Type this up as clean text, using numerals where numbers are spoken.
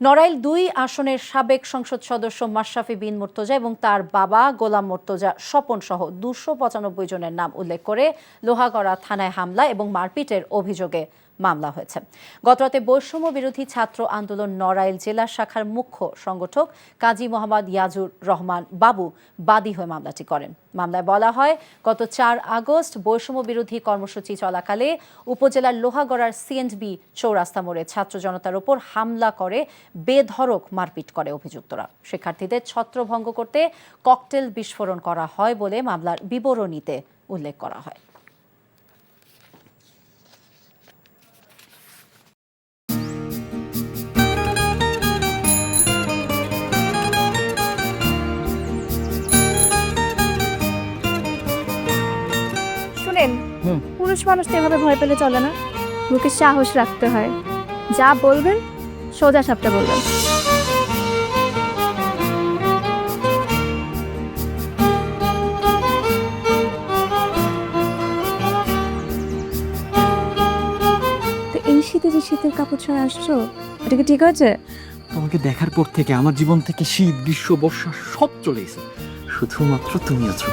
নড়াইল-২ আসনের সাবেক সংসদ সদস্য মাশরাফি বিন মুর্তজা এবং তার বাবা গোলাম মুর্তজা স্বপন সহ ২৯৫ জনের নাম উল্লেখ করে লোহাগড়া থানায় হামলা এবং মারপিটের অভিযোগে মামলা হয়েছে। গতরাতে বৈষম্য বিরোধী ছাত্র আন্দোলন নড়াইল জেলা শাখার মুখ্য সংগঠক কাজী মোহাম্মদ ইয়াজুর রহমান বাবু বাদী হয়ে মামলাটি করেন। মামলায় বলা হয়, গত ৪ আগস্ট বৈষম্য বিরোধী কর্মসূচি চলাকালে উপজেলার লোহাগড়ার সিএন্ডবি চৌরাস্তা মোড়ে ছাত্র জনতার উপর হামলা করে বেধড়ক মারপিট করে অভিযুক্তরা। শিক্ষার্থীদের ছত্রভঙ্গ করতে ককটেল বিস্ফোরণ করা হয় বলে মামলার বিবরণীতে উল্লেখ করা হয়। পুরুষ মানুষ তো এভাবে ভয় পেলে চলে না, বুকে সাহস রাখতে হয়। যা বলবেন সোজা সাপটা বলবেন। তো এই শীতে যে শীতের কাপড় ছাড়া আসছো, এটা কি ঠিক আছে? তোমাকে দেখার পর থেকে আমার জীবন থেকে শীত, গ্রীষ্ম, বর্ষা সব চলে গেছে, শুধুমাত্র তুমি আছো।